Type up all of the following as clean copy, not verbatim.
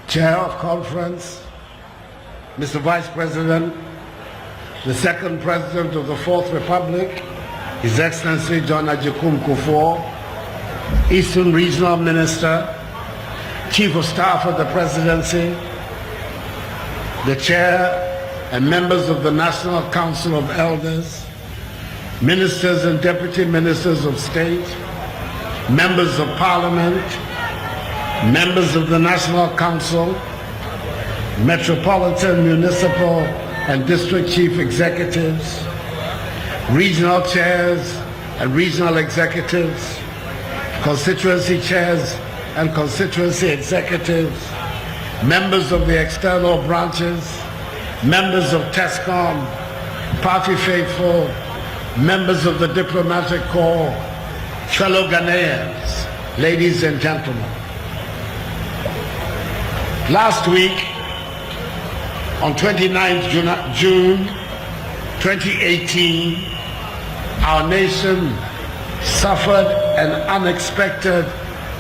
Chair of Conference, Mr. Vice President, the second President of the Fourth Republic, His Excellency John Agyekum Kufuor, Eastern Regional Minister, Chief of Staff of the Presidency, the Chair and members of the National Council of Elders, Ministers and Deputy Ministers of State, Members of Parliament, members of the National Council, Metropolitan, Municipal and District Chief Executives, Regional Chairs and Regional Executives, Constituency Chairs and Constituency Executives, members of the external branches, members of TESCOM, Party Faithful, members of the Diplomatic Corps, fellow Ghanaians, ladies and gentlemen. Last week, on 29th June 2018, our nation suffered an unexpected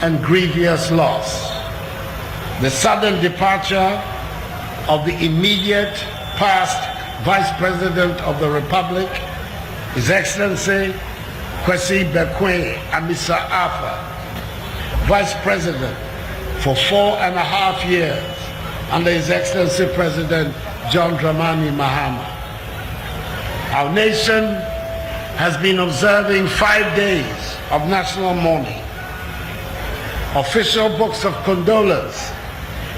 and grievous loss. The sudden departure of the immediate past Vice President of the Republic, His Excellency Kwesi Bekwai Amisa Afa, Vice President for 4.5 years under His Excellency President John Dramani Mahama. Our nation has been observing 5 days of national mourning. Official books of condolence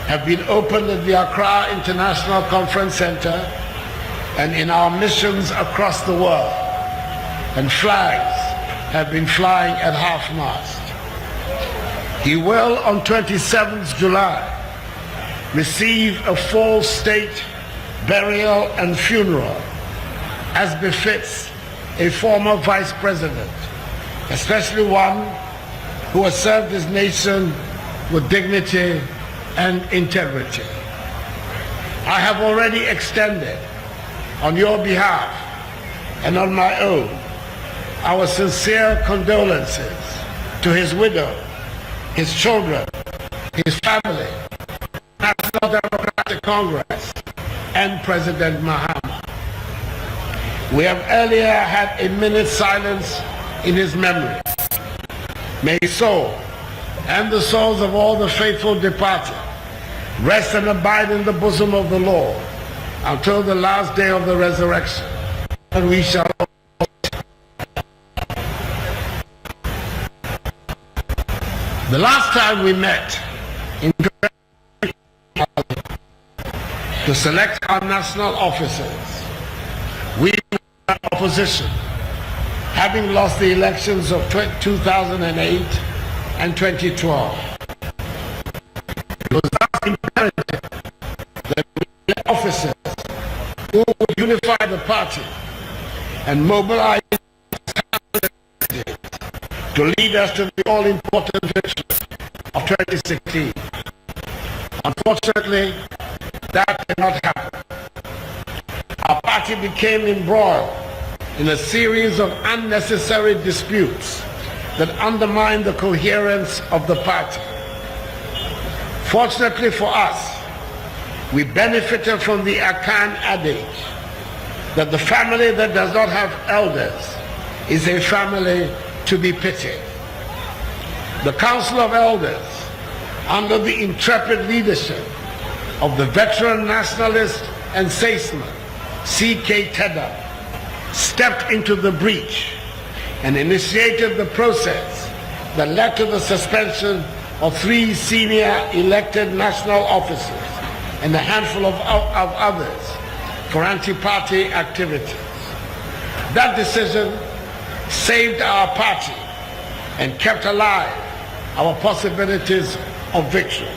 have been opened at the Accra International Conference Center and in our missions across the world, and flags have been flying at half-mast. He will, on 27th July, receive a full state burial and funeral, as befits a former vice president, especially one who has served his nation with dignity and integrity. I have already extended, on your behalf and on my own, our sincere condolences to his widow, his children, his family, National Democratic Congress, and President Mahama. We have earlier had a minute's silence in his memory. May his soul and the souls of all the faithful departed rest and abide in the bosom of the Lord until the last day of the resurrection, and we shall. The last time we met in to select our national officers, we were in opposition, having lost the elections of 2008 and 2012. It was thus imperative that we elect officers who would unify the party and mobilize to lead us to the all-important victory of 2016. Unfortunately, that did not happen. Our party became embroiled in a series of unnecessary disputes that undermined the coherence of the party. Fortunately for us, we benefited from the Akan adage that the family that does not have elders is a family to be pitied. The Council of Elders, under the intrepid leadership of the veteran nationalist and statesman C.K. Tedder, stepped into the breach and initiated the process that led to the suspension of 3 senior elected national officers and a handful of others for anti-party activities. That decision saved our party and kept alive our possibilities of victory.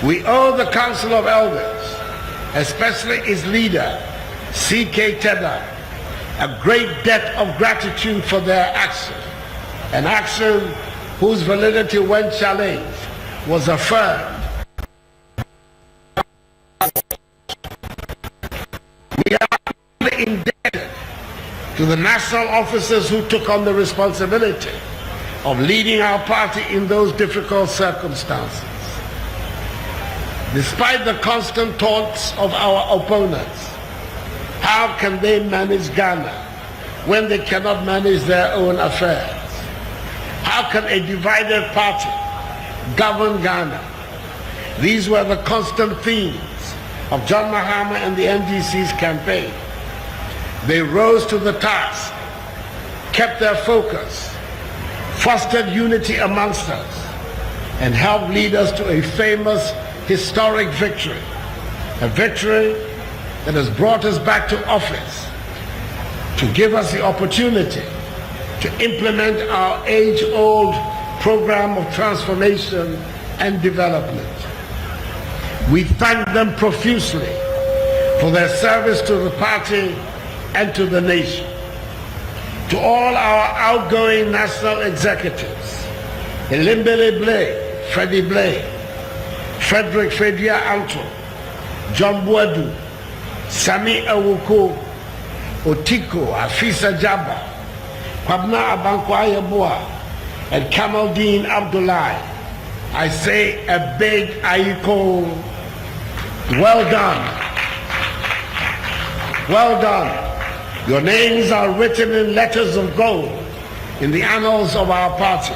We owe the Council of Elders, especially its leader, C.K. Tedder, a great debt of gratitude for their action, an action whose validity, when challenged, was affirmed. We are indebted to the national officers who took on the responsibility of leading our party in those difficult circumstances. Despite the constant taunts of our opponents, how can they manage Ghana when they cannot manage their own affairs? How can a divided party govern Ghana? These were the constant themes of John Mahama and the NDC's campaign. They rose to the task, kept their focus, fostered unity amongst us, and helped lead us to a famous historic victory, a victory that has brought us back to office to give us the opportunity to implement our age-old program of transformation and development. We thank them profusely for their service to the party and to the nation. To all our outgoing national executives, Elimbele Blay, Freddie Blay, Frederick Fedia Anto, John Buadu, Sami Awuko, Otiko, Afisa Jabba, Kwabna Abankwaya Boa, and Kamaldeen Abdullahi, I say a big Aiko, well done. Well done. Your names are written in letters of gold in the annals of our party,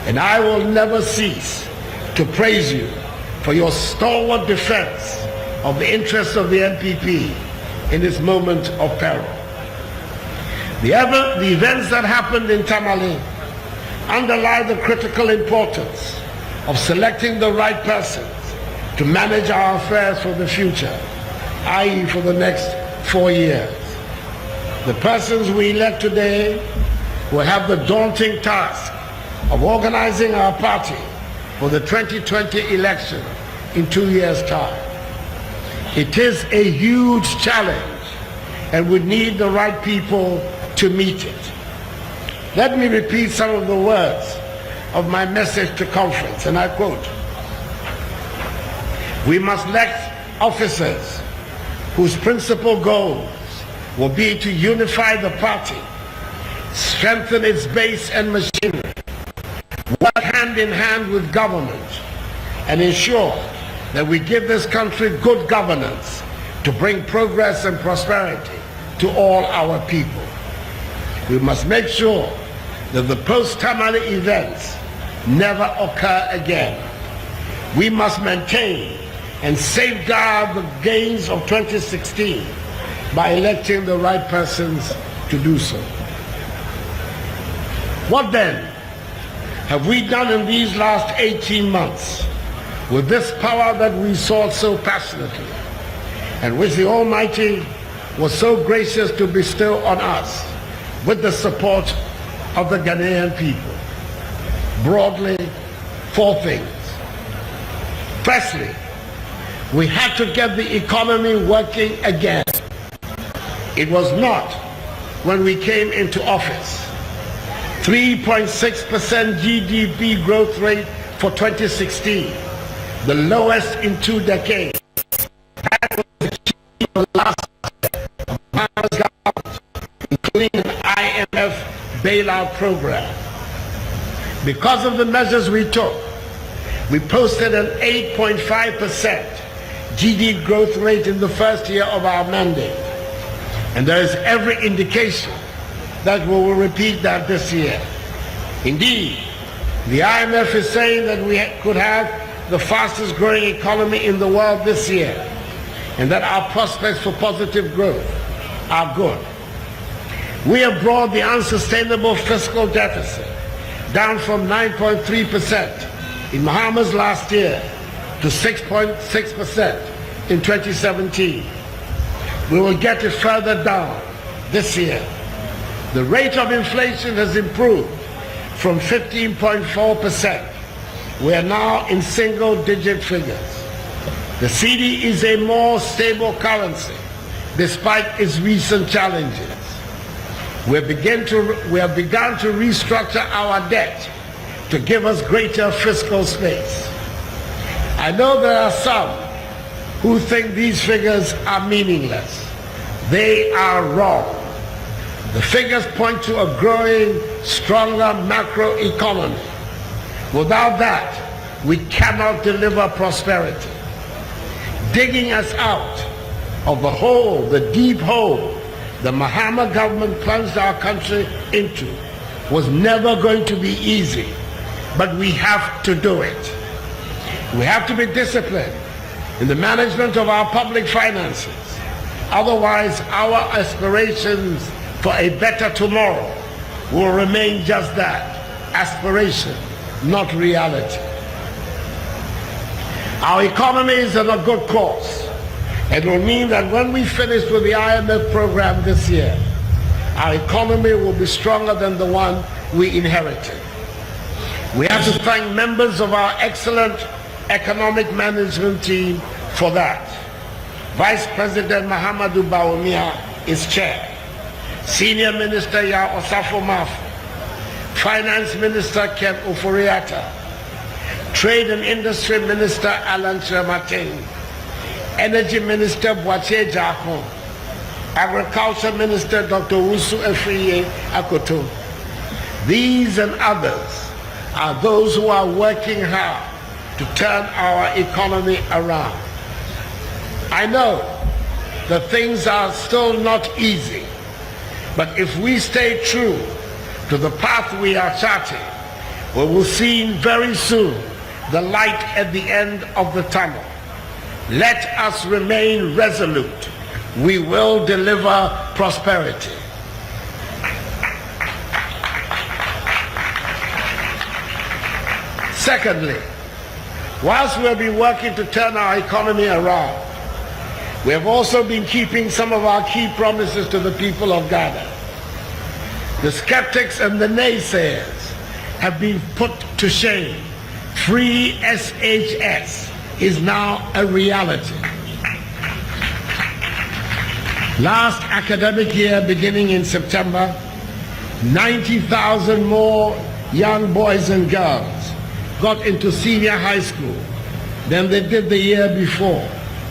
and I will never cease to praise you for your stalwart defense of the interests of the NPP in this moment of peril. The events that happened in Tamale underlie the critical importance of selecting the right persons to manage our affairs for the future, i.e. for the next 4 years. The persons we elect today will have the daunting task of organizing our party for the 2020 election in 2 years' time. It is a huge challenge and we need the right people to meet it. Let me repeat some of the words of my message to conference, and I quote, "We must elect officers whose principal goals will be to unify the party, strengthen its base and machinery, work hand in hand with government, and ensure that we give this country good governance to bring progress and prosperity to all our people. We must make sure that the post-Tamale events never occur again. We must maintain and safeguard the gains of 2016 by electing the right persons to do so." What then have we done in these last 18 months with this power that we sought so passionately and which the Almighty was so gracious to bestow on us with the support of the Ghanaian people? Broadly, 4 things. Firstly, we had to get the economy working again. It was not when we came into office. 3.6% GDP growth rate for 2016, the lowest in 2 decades. That was achieved the last government, including an IMF bailout program. Because of the measures we took, we posted an 8.5% GDP growth rate in the first year of our mandate. And there is every indication that we will repeat that this year. Indeed, the IMF is saying that we could have the fastest growing economy in the world this year, and that our prospects for positive growth are good. We have brought the unsustainable fiscal deficit down from 9.3% in Mahama's last year to 6.6% in 2017. We will get it further down this year. The rate of inflation has improved from 15.4%. We are now in single-digit figures. The CD is a more stable currency despite its recent challenges. We have begun to restructure our debt to give us greater fiscal space. I know there are some who think these figures are meaningless. They are wrong. The figures point to a growing, stronger macroeconomy. Without that, we cannot deliver prosperity. digging us out of the hole, the deep hole the Mahama government plunged our country into was never going to be easy, but we have to do it. We have to be disciplined in the management of our public finances. Otherwise, our aspirations for a better tomorrow will remain just that, aspiration, not reality. Our economy is on a good course. It will mean that when we finish with the IMF program this year, our economy will be stronger than the one we inherited. We have to thank members of our excellent economic management team for that. Vice President Mahamadou Bawumia is chair. Senior Minister Ya Osafo Mafu, Finance Minister Ken Koforidua, Trade and Industry Minister Alan Chematin, Energy Minister Boache Jako, Agriculture Minister Dr. Wusu Efriye Akoto. These and others are those who are working hard to turn our economy around. I know that things are still not easy, but if we stay true to the path we are charting, we will see very soon the light at the end of the tunnel. Let us remain resolute. We will deliver prosperity. Secondly, whilst we have been working to turn our economy around, we have also been keeping some of our key promises to the people of Ghana. The skeptics and the naysayers have been put to shame. Free SHS is now a reality. Last academic year, beginning in September, 90,000 more young boys and girls got into senior high school than they did the year before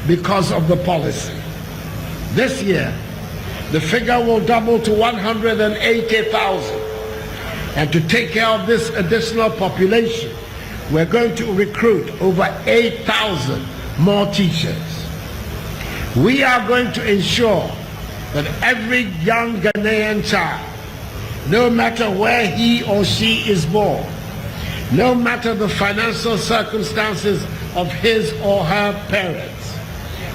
because of the policy. This year, the figure will double to 180,000. And to take care of this additional population, we're going to recruit over 8,000 more teachers. We are going to ensure that every young Ghanaian child, no matter where he or she is born, no matter the financial circumstances of his or her parents,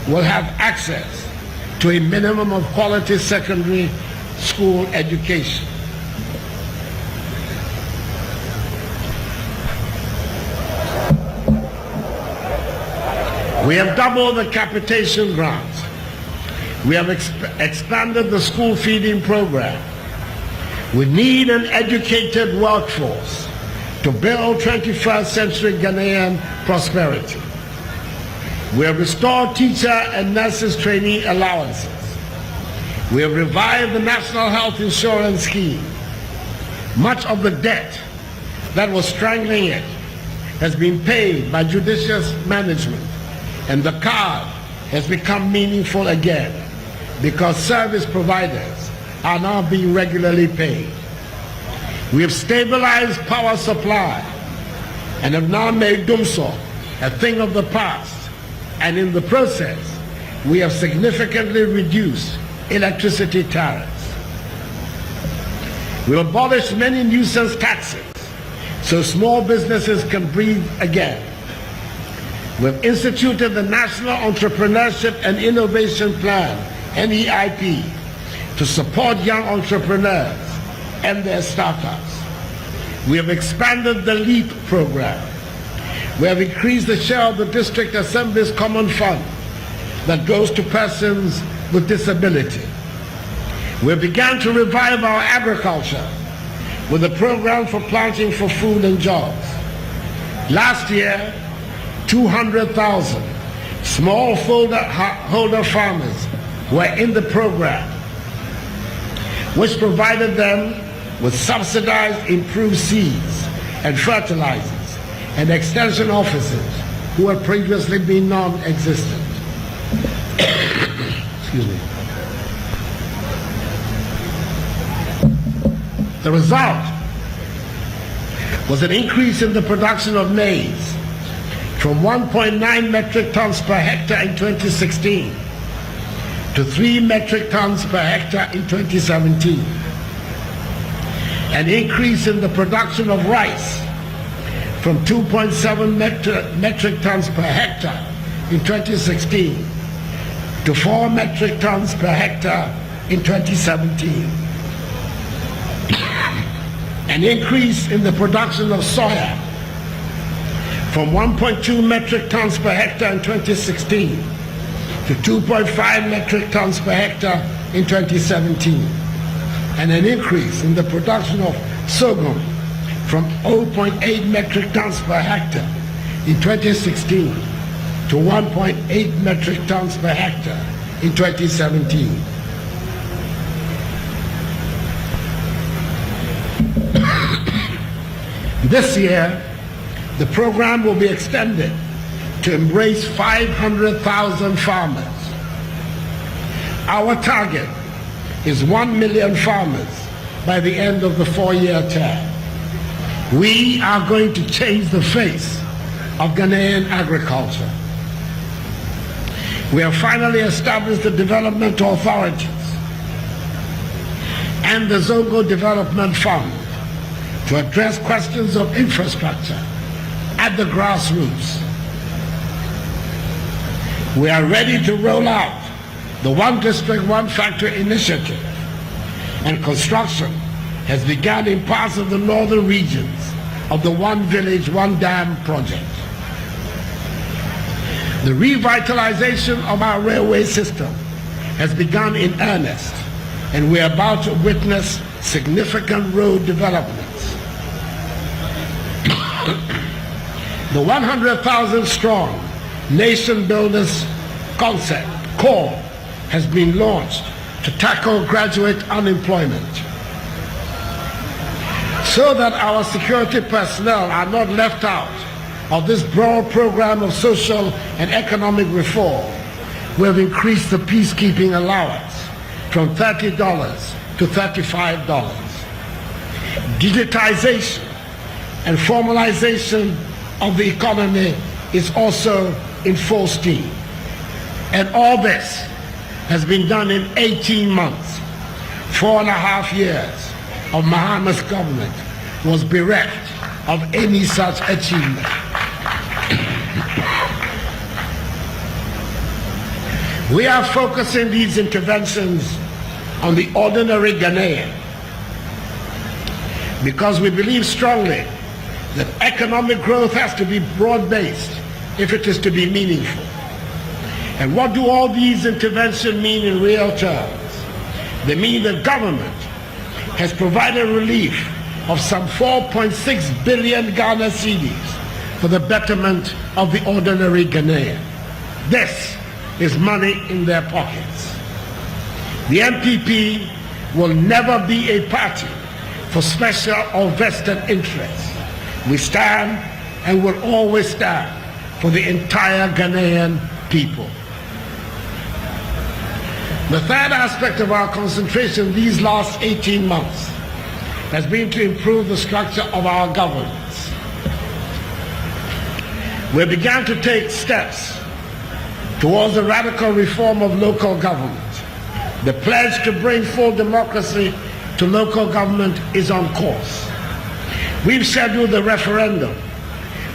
will have access to a minimum of quality secondary school education. We have doubled the capitation grants. We have expanded the school feeding program. We need an educated workforce to build 21st century Ghanaian prosperity. We have restored teacher and nurses trainee allowances. We have revived the National Health Insurance Scheme. Much of the debt that was strangling it has been paid by judicious management, and the card has become meaningful again because service providers are now being regularly paid. We have stabilized power supply and have now made Dumso a thing of the past, and in the process, we have significantly reduced electricity tariffs. We abolished many nuisance taxes so small businesses can breathe again. We've instituted the National Entrepreneurship and Innovation Plan, NEIP, to support young entrepreneurs and their startups. We have expanded the LEAP program. We have increased the share of the District Assembly's Common Fund that goes to persons with disability. We began to revive our agriculture with a program for planting for food and jobs. Last year, 200,000 smallholder farmers were in the program, which provided them with subsidized improved seeds and fertilizers and extension officers who had previously been non-existent. Excuse me. The result was an increase in the production of maize from 1.9 metric tons per hectare in 2016 to 3 metric tons per hectare in 2017. An increase in the production of rice from 2.7 metric tons per hectare in 2016 to 4 metric tons per hectare in 2017. An increase in the production of soya from 1.2 metric tons per hectare in 2016 to 2.5 metric tons per hectare in 2017. And an increase in the production of sorghum from 0.8 metric tons per hectare in 2016 to 1.8 metric tons per hectare in 2017. This year, the program will be extended to embrace 500,000 farmers. Our target is 1 million farmers by the end of the 4-year term. We are going to change the face of Ghanaian agriculture. We have finally established the developmental authorities and the Zongo Development Fund to address questions of infrastructure at the grassroots. We are ready to roll out the One District, One Factory initiative, and construction has begun in parts of the northern regions of the One Village, One Dam project. The revitalization of our railway system has begun in earnest, and we are about to witness significant road developments. The 100,000 strong Nation Builders Concept, CORE, has been launched to tackle graduate unemployment, so that our security personnel are not left out of this broad program of social and economic reform. We have increased the peacekeeping allowance from $30 to $35. Digitization and formalization of the economy is also in full steam. And all this has been done in 18 months. 4.5 years of Mahama's government was bereft of any such achievement. We are focusing these interventions on the ordinary Ghanaian because we believe strongly that economic growth has to be broad-based if it is to be meaningful. And what do all these interventions mean in real terms? They mean that government has provided relief of some 4.6 billion Ghana cedis for the betterment of the ordinary Ghanaian. This is money in their pockets. The NPP will never be a party for special or vested interests. We stand and will always stand for the entire Ghanaian people. The third aspect of our concentration these last 18 months has been to improve the structure of our governance. We began to take steps towards the radical reform of local government. The pledge to bring full democracy to local government is on course. We've scheduled the referendum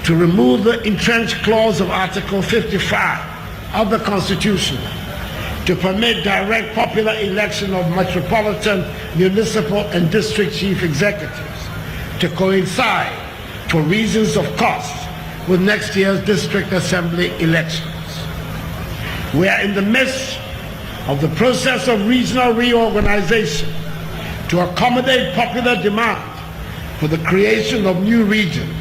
to remove the entrenched clause of Article 55 of the Constitution to permit direct popular election of metropolitan, municipal, and district chief executives to coincide for reasons of cost with next year's district assembly elections. We are in the midst of the process of regional reorganization to accommodate popular demand for the creation of new regions,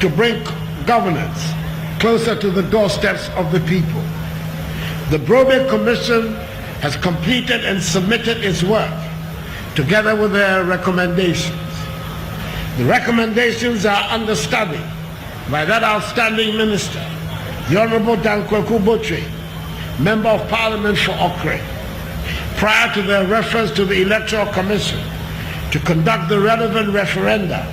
to bring governance closer to the doorsteps of the people. The Brobe Commission has completed and submitted its work together with their recommendations. The recommendations are under study by that outstanding minister, the Honorable Dankweku Botwe, Member of Parliament for Okre, prior to their reference to the Electoral Commission to conduct the relevant referenda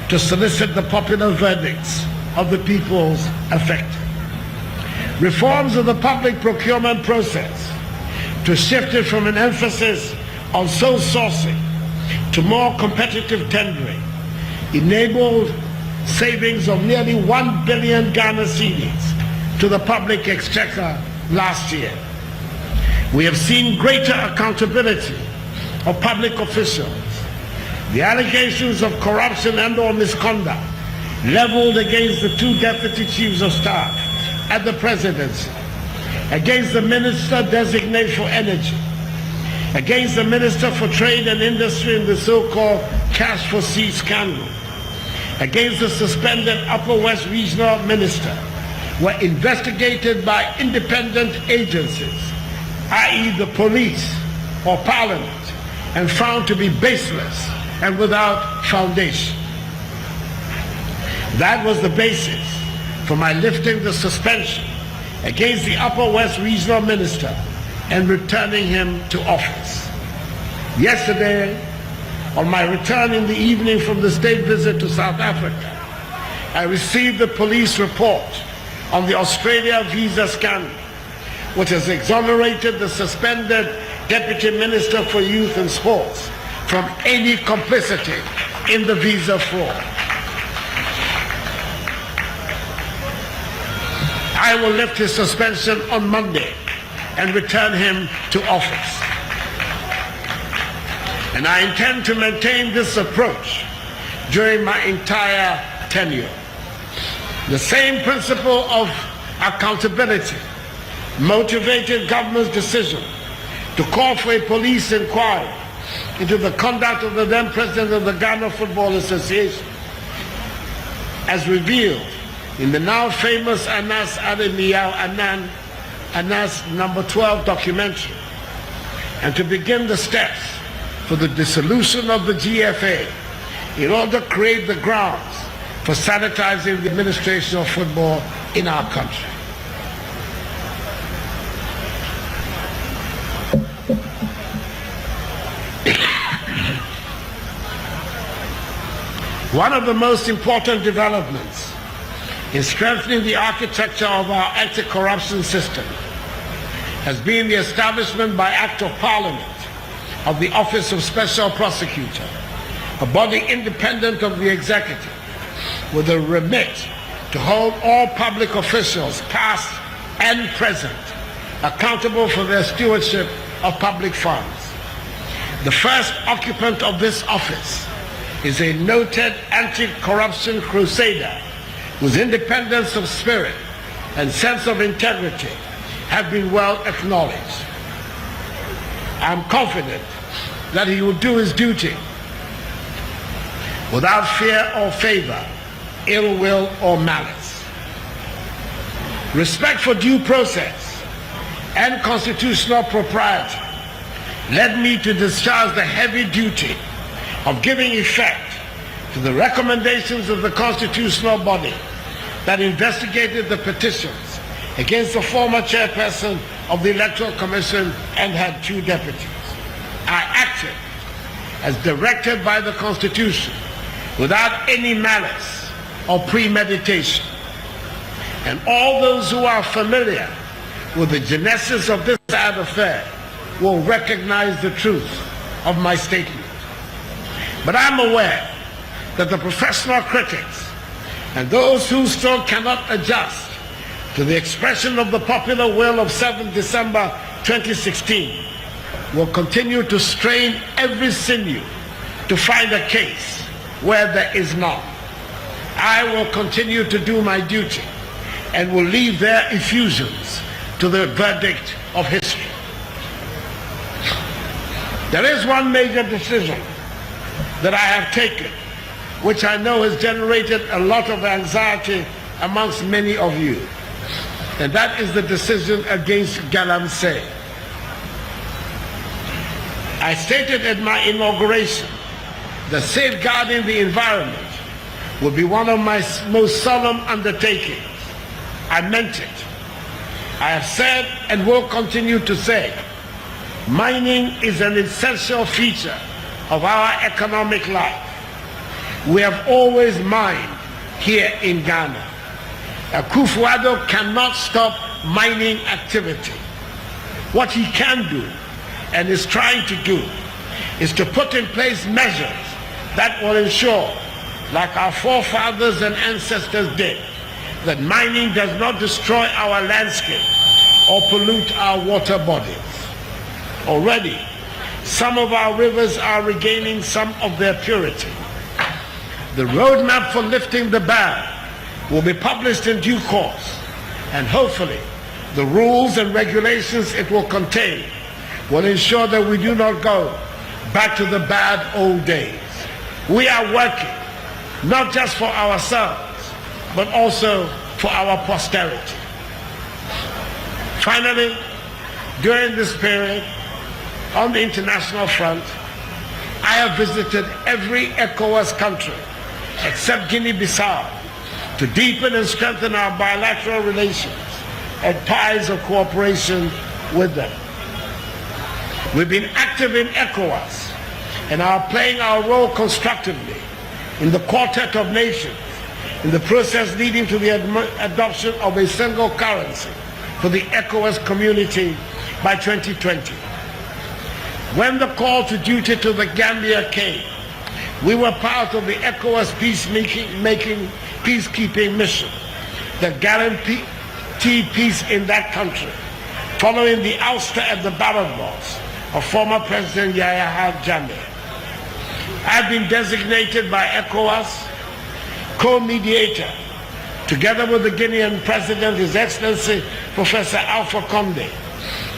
to solicit the popular verdicts of the peoples affected. Reforms of the public procurement process to shift it from an emphasis on sole sourcing to more competitive tendering enabled savings of nearly 1 billion Ghana cedis to the public exchequer last year. We have seen greater accountability of public officials. The allegations of corruption and/or misconduct leveled against the 2 deputy chiefs of staff at the presidency, against the minister designate for energy, against the minister for trade and industry in the so-called cash for seed scandal, against the suspended Upper West regional minister, were investigated by independent agencies, i.e. the police or parliament, and found to be baseless and without foundation. That was the basis for my lifting the suspension against the Upper West regional minister and returning him to office. Yesterday, on my return in the evening from the state visit to South Africa, I received the police report on the Australia visa scandal, which has exonerated the suspended Deputy Minister for Youth and Sports from any complicity in the visa fraud. I will lift his suspension on Monday and return him to office. And I intend to maintain this approach during my entire tenure. The same principle of accountability motivated government's decision to call for a police inquiry into the conduct of the then president of the Ghana Football Association, as revealed in the now famous Anas Ademiyao Anas number 12 documentary, and to begin the steps for the dissolution of the GFA in order to create the grounds for sanitizing the administration of football in our country. One of the most important developments in strengthening the architecture of our anti-corruption system has been the establishment by Act of Parliament of the Office of Special Prosecutor, a body independent of the executive, with a remit to hold all public officials, past and present, accountable for their stewardship of public funds. The first occupant of this office is a noted anti-corruption crusader whose independence of spirit and sense of integrity have been well acknowledged. I am confident that he will do his duty without fear or favor, ill will or malice. Respect for due process and constitutional propriety led me to discharge the heavy duty of giving effect to the recommendations of the constitutional body that investigated the petitions against the former chairperson of the Electoral Commission and had 2 deputies. I acted as directed by the Constitution without any malice or premeditation. And all those who are familiar with the genesis of this sad affair will recognize the truth of my statement. But I'm aware that the professional critics and those who still cannot adjust to the expression of the popular will of 7 December 2016 will continue to strain every sinew to find a case where there is none. I will continue to do my duty and will leave their effusions to the verdict of history. There is one major decision that I have taken, which I know has generated a lot of anxiety amongst many of you, and that is the decision against Galamsey. I stated at my inauguration that safeguarding the environment will be one of my most solemn undertakings. I meant it. I have said and will continue to say, mining is an essential feature of our economic life. We have always mined here in Ghana. Akufo Addo cannot stop mining activity. What he can do and is trying to do is to put in place measures that will ensure, like our forefathers and ancestors did, that mining does not destroy our landscape or pollute our water bodies. Already, some of our rivers are regaining some of their purity. The roadmap for lifting the ban will be published in due course, and hopefully the rules and regulations it will contain will ensure that we do not go back to the bad old days. We are working not just for ourselves, but also for our posterity. Finally, during this period, on the international front, I have visited every ECOWAS country except Guinea-Bissau to deepen and strengthen our bilateral relations and ties of cooperation with them. We've been active in ECOWAS and are playing our role constructively in the Quartet of Nations in the process leading to the adoption of a single currency for the ECOWAS community by 2020. When the call to duty to the Gambia came, we were part of the ECOWAS peacekeeping mission that guaranteed peace in that country, following the ouster at the ballot box of former President Yahya Jammeh. I've been designated by ECOWAS co-mediator, together with the Guinean President, His Excellency Professor Alpha Condé,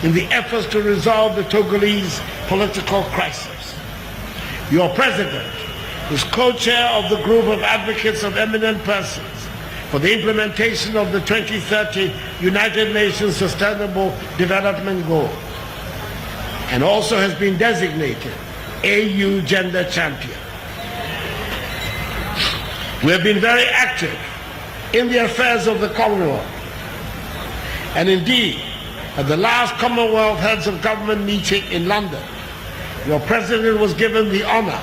in the efforts to resolve the Togolese political crisis. Your President is co-chair of the group of advocates of eminent persons for the implementation of the 2030 United Nations Sustainable Development Goal, and also has been designated AU Gender Champion. We have been very active in the affairs of the Commonwealth, and indeed, at the last Commonwealth Heads of Government meeting in London, your President was given the honor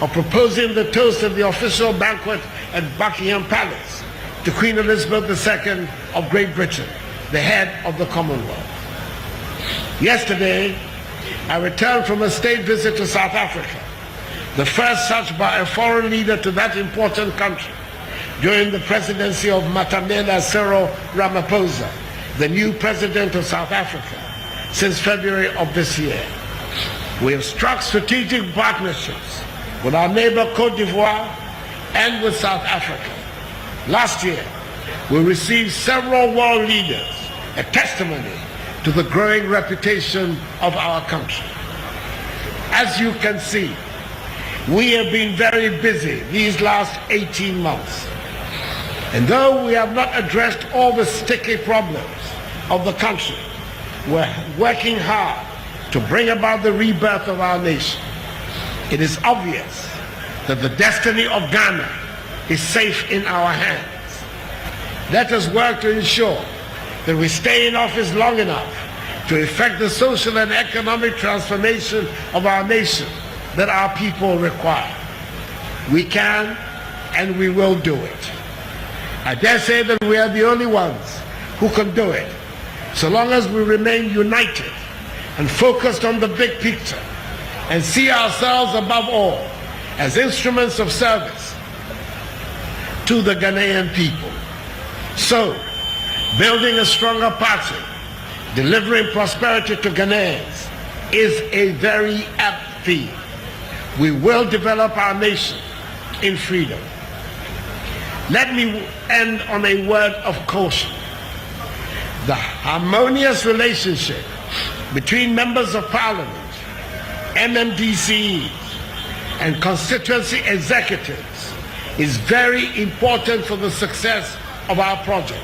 of proposing the toast at the official banquet at Buckingham Palace to Queen Elizabeth II of Great Britain, the head of the Commonwealth. Yesterday, I returned from a state visit to South Africa, the first such by a foreign leader to that important country during the presidency of Matamela Cyril Ramaphosa, the new president of South Africa, since February of this year. We have struck strategic partnerships with our neighbor Côte d'Ivoire and with South Africa. Last year, we received several world leaders, a testimony to the growing reputation of our country. As you can see, we have been very busy these last 18 months. And though we have not addressed all the sticky problems of the country, we're working hard to bring about the rebirth of our nation. It is obvious that the destiny of Ghana is safe in our hands. Let us work to ensure that we stay in office long enough to effect the social and economic transformation of our nation that our people require. We can and we will do it. I dare say that we are the only ones who can do it, so long as we remain united and focused on the big picture and see ourselves above all as instruments of service to the Ghanaian people. So, building a stronger party, delivering prosperity to Ghanaians is a very apt theme. We will develop our nation in freedom. Let me end on a word of caution. The harmonious relationship between members of parliament, MMDCEs, and constituency executives is very important for the success of our project.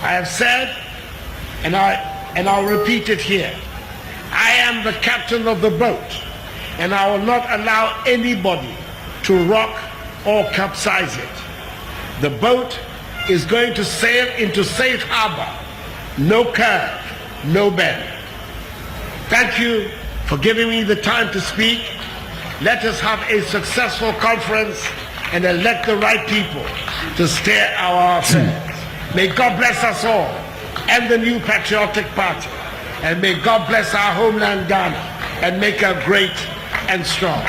I have said, and I'll repeat it here, I am the captain of the boat, and I will not allow anybody to rock or capsize it. The boat is going to sail into safe harbor, no curve, no bend. Thank you for giving me the time to speak. Let us have a successful conference and elect the right people to steer our affairs. May God bless us all and the new patriotic party. And may God bless our homeland Ghana and make her great and strong.